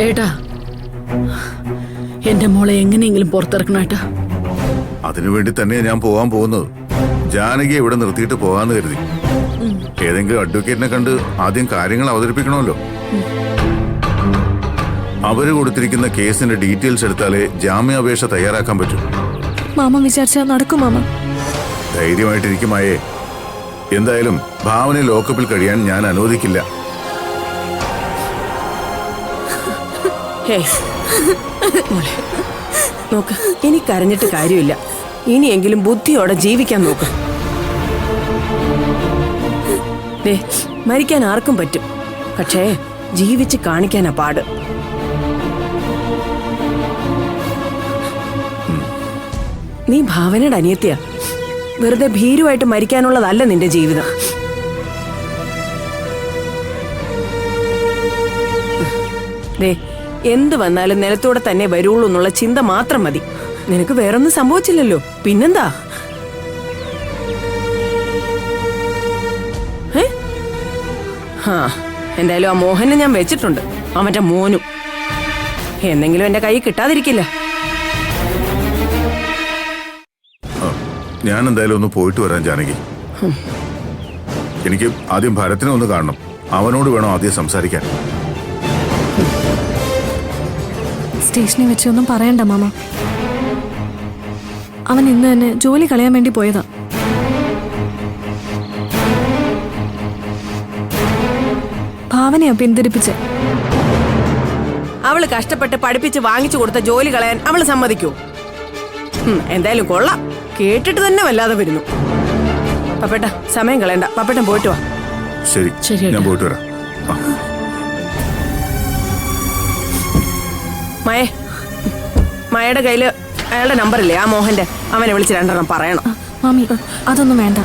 ഏട്ടാ, എന്റെ മോളെ എങ്ങനെയെങ്കിലും പുറത്തിറക്കണം ഏട്ടാ. അതിനുവേണ്ടി തന്നെ ഞാൻ പോവാൻ പോകുന്നത്. ജാനകിയെ ഇവിടെ നിർത്തിയിട്ട് പോകാന്ന് കരുതി. ഏതെങ്കിലും അഡ്വക്കേറ്റിനെ കണ്ട് ആദ്യം കാര്യങ്ങൾ അവതരിപ്പിക്കണമല്ലോ. അവര് കൊടുത്തിരിക്കുന്ന കേസിന്റെ ഡീറ്റെയിൽസ് എടുത്താലേ ജാമ്യാപേക്ഷ തയ്യാറാക്കാൻ പറ്റൂ. മാമ വിചാരിച്ചാ നടക്കും മാമ. ധൈര്യമായിട്ടിരിക്കുമായേ. എന്തായാലും ഭാവനെ ലോക്കപ്പിൽ കഴിയാൻ ഞാൻ അനുവദിക്കില്ല. നോക്ക്, ഇനി കരഞ്ഞിട്ട് കാര്യമില്ല. ഇനിയെങ്കിലും ബുദ്ധിയോടെ ജീവിക്കാൻ നോക്ക്. മരിക്കാൻ ആർക്കും പറ്റും, പക്ഷേ ജീവിച്ച് കാണിക്കാനാ പാട്. നീ ഭാവനയുടെ അനിയത്തിയാ. വെറുതെ ഭീരുവായിട്ട് മരിക്കാനുള്ളതല്ല നിന്റെ ജീവിതം. എന്ത് വന്നാലും നിലത്തൂടെ തന്നെ വരുള്ളൂ എന്നുള്ള ചിന്ത മാത്രം മതി. നിനക്ക് വേറൊന്നും സംഭവിച്ചില്ലല്ലോ, പിന്നെന്താ? എന്തായാലും ആ മോഹനെ ഞാൻ വെച്ചിട്ടുണ്ട്, അവന്റെ മോനും. എന്തെങ്കിലും എന്റെ കൈ കിട്ടാതിരിക്കില്ല. ഞാൻ എന്തായാലും ഒന്ന് പോയിട്ട് വരാൻ ജാനകി. എനിക്ക് ആദ്യം ഭരത്തിനെ ഒന്ന് കാണണം. അവനോട് വേണം ആദ്യം സംസാരിക്കാൻ. സ്റ്റേഷനിൽ വെച്ചൊന്നും പറയണ്ട മാമ. അവൻ ഇന്ന് തന്നെ ജോലി കളയാൻ വേണ്ടി പോയതാ. ഭാവനയാ പിന്തിരിപ്പിച്ച്. അവള് കഷ്ടപ്പെട്ട് പഠിപ്പിച്ച് വാങ്ങിച്ചു കൊടുത്ത ജോലി കളയാൻ അവള് സമ്മതിക്കൂ? എന്തായാലും കൊള്ളാം, കേട്ടിട്ട് തന്നെ വല്ലാതെ വരുന്നു. പപ്പേട്ട, സമയം കളയണ്ട, പപ്പേട്ടൻ പോയിട്ട് വാ. ശരി, ഞാൻ പോയിട്ട് വരാം. മയയുടെ കയ്യില് അയാളുടെ നമ്പറില്ലേ, ആ മോഹന്റെ, അവനെ വിളിച്ച് 2 പറയണം. മാമി, അതൊന്നും വേണ്ട.